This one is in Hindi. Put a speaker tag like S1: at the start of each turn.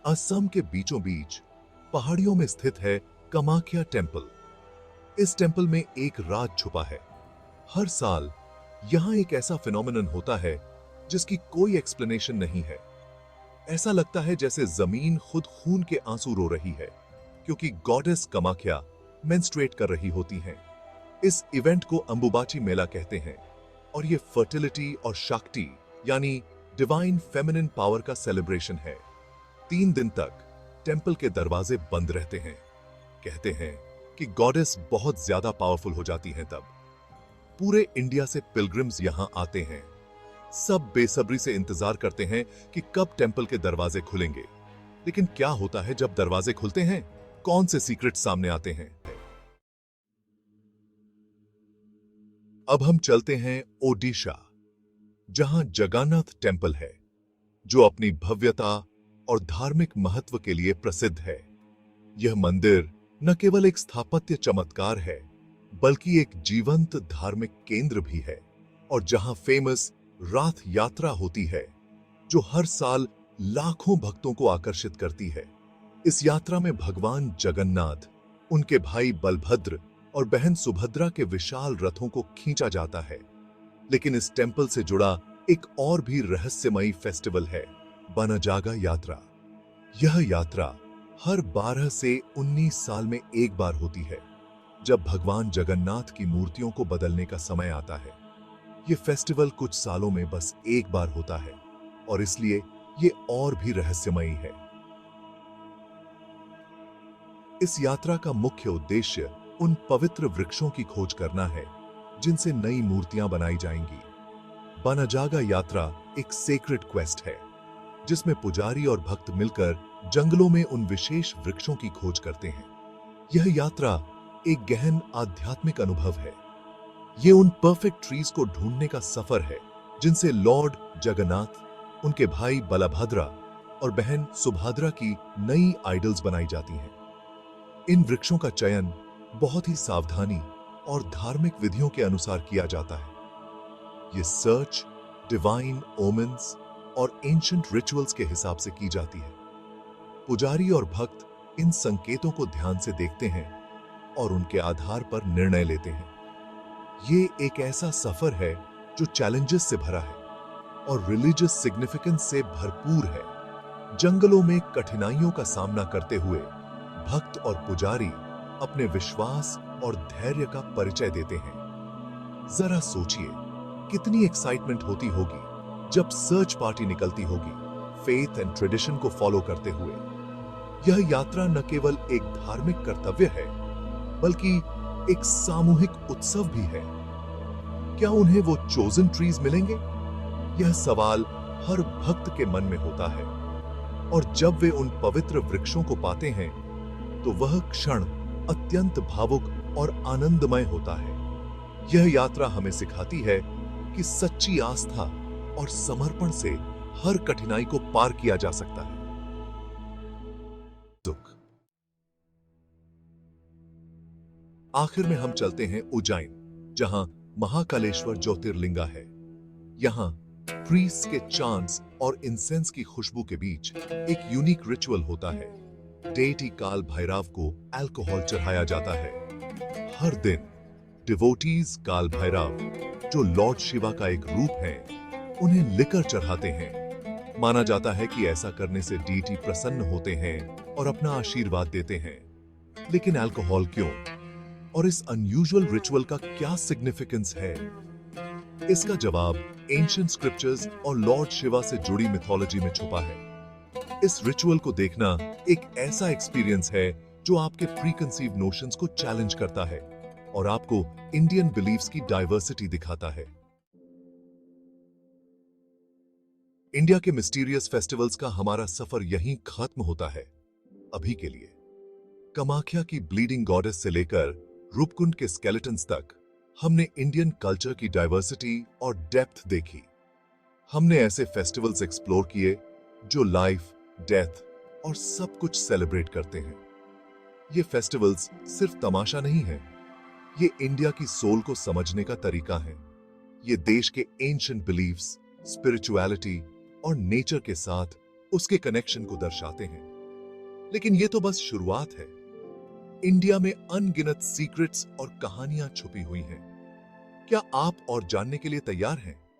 S1: असम के बीचों बीच पहाड़ियों में स्थित है कामाख्या टेम्पल। इस टेम्पल में एक राज छुपा है। हर साल यहां एक ऐसा फिनोमिनन होता है जिसकी कोई एक्सप्लेनेशन नहीं है। ऐसा लगता है जैसे जमीन खुद खून के आंसू रो रही है, क्योंकि गॉडेस कामाख्या मेंस्ट्रुएट कर रही होती हैं। इस इवेंट को अंबुबाची मेला कहते हैं और ये फर्टिलिटी और शक्ति यानी डिवाइन फेमिनिन पावर का सेलिब्रेशन है। 3 दिन तक टेम्पल के दरवाजे बंद रहते हैं। कहते हैं कि गॉडेस बहुत ज्यादा पावरफुल हो जाती हैं तब। पूरे इंडिया से पिलग्रिम्स यहां आते हैं। सब बेसब्री से इंतजार करते हैं कि कब टेम्पल के दरवाजे खुलेंगे। लेकिन क्या होता है जब दरवाजे खुलते हैं? कौन से सीक्रेट सामने आते हैं? अब हम चलते हैं ओडिशा, जहां जगन्नाथ टेम्पल है, जो अपनी भव्यता और धार्मिक महत्व के लिए प्रसिद्ध है। यह मंदिर न केवल एक स्थापत्य चमत्कार है, बल्कि एक जीवंत धार्मिक केंद्र भी है, और जहां फेमस राथ यात्रा होती है, जो हर साल लाखों भक्तों को आकर्षित करती है। इस यात्रा में भगवान जगन्नाथ, उनके भाई बलभद्र और बहन सुभद्रा के विशाल रथों को खींचा जाता है। लेकिन इस टेम्पल से जुड़ा एक और भी रहस्यमयी फेस्टिवल है, बनजागा यात्रा। यह यात्रा हर 12 से 19 साल में एक बार होती है, जब भगवान जगन्नाथ की मूर्तियों को बदलने का समय आता है। यह फेस्टिवल कुछ सालों में बस एक बार होता है, और इसलिए यह और भी रहस्यमयी है। इस यात्रा का मुख्य उद्देश्य उन पवित्र वृक्षों की खोज करना है जिनसे नई मूर्तियां बनाई जाएंगी। बनजागा यात्रा एक सेक्रेड क्वेस्ट है, जिसमें पुजारी और भक्त मिलकर जंगलों में उन विशेष वृक्षों की खोज करते हैं। यह यात्रा एक गहन आध्यात्मिक अनुभव है। यह उन परफेक्ट ट्रीज को ढूंढने का सफर है जिनसे लॉर्ड जगन्नाथ, उनके भाई बलभद्रा और बहन सुभद्रा की नई आइडल्स बनाई जाती हैं। इन वृक्षों का चयन बहुत ही सावधानी और धार्मिक विधियों के अनुसार किया जाता है। यह सर्च डिवाइन ओमेन्स और एंशिएंट रिचुअल्स के हिसाब से की जाती है। पुजारी और भक्त इन संकेतों को ध्यान से देखते हैं और उनके आधार पर निर्णय लेते हैं। ये एक ऐसा सफर है जो चैलेंजेस से भरा है और रिलीजियस सिग्निफिकेंस से भरपूर है। जंगलों में कठिनाइयों का सामना करते हुए भक्त और पुजारी अपने विश्वास और धैर्य का परिचय देते हैं। जरा सोचिए, कितनी एक्साइटमेंट होती होगी जब सर्च पार्टी निकलती होगी, फेथ एंड ट्रेडिशन को फॉलो करते हुए। यह यात्रा न केवल एक धार्मिक कर्तव्य है, बल्कि एक सामूहिक उत्सव भी है। क्या उन्हें वो चोजन ट्रीज मिलेंगे? यह सवाल हर भक्त के मन में होता है, और जब वे उन पवित्र वृक्षों को पाते हैं तो वह क्षण अत्यंत भावुक और आनंदमय होता है। यह यात्रा हमें सिखाती है कि सच्ची आस्था और समर्पण से हर कठिनाई को पार किया जा सकता है। दुख। आखिर में हम चलते हैं उज्जैन, जहां महाकालेश्वर ज्योतिर्लिंगा है। यहां प्रीस्ट के चांट्स और इंसेंस की खुशबू के बीच एक यूनिक रिचुअल होता है। डेटी काल भैरव को अल्कोहल चढ़ाया जाता है। हर दिन डिवोटीज काल भैरव, जो लॉर्ड शिवा का एक रूप है, उन्हें लिकर चढ़ाते हैं। माना जाता है कि ऐसा करने से डीटी प्रसन्न होते हैं और अपना आशीर्वाद देते हैं। लेकिन अल्कोहल क्यों? और इस अनयूजुअल रिचुअल का क्या सिग्निफिकेंस है? इसका जवाब एंशिएंट स्क्रिप्चर्स और लॉर्ड शिवा से जुड़ी मिथोलॉजी में छुपा है। इस रिचुअल को देखना एक ऐसा एक्सपीरियंस है जो आपके प्रीकंसीव नोशंस को चैलेंज करता है और आपको इंडियन बिलीफ्स की डाइवर्सिटी दिखाता है। इंडिया के मिस्टीरियस फेस्टिवल्स का हमारा सफर यहीं खत्म होता है अभी के लिए। कामाख्या की ब्लीडिंग गॉडेस से लेकर रूपकुंड के स्केलेटन्स तक हमने इंडियन कल्चर की डाइवर्सिटी और डेप्थ देखी। हमने ऐसे फेस्टिवल्स एक्सप्लोर किए जो लाइफ, डेथ और सब कुछ सेलिब्रेट करते हैं। ये फेस्टिवल्स सिर्फ तमाशा नहीं है, ये इंडिया की सोल को समझने का तरीका है। ये देश के एंशिएंट बिलीफ्स, स्पिरिचुअलिटी और नेचर के साथ उसके कनेक्शन को दर्शाते हैं। लेकिन ये तो बस शुरुआत है। इंडिया में अनगिनत सीक्रेट्स और कहानियां छुपी हुई हैं। क्या आप और जानने के लिए तैयार हैं?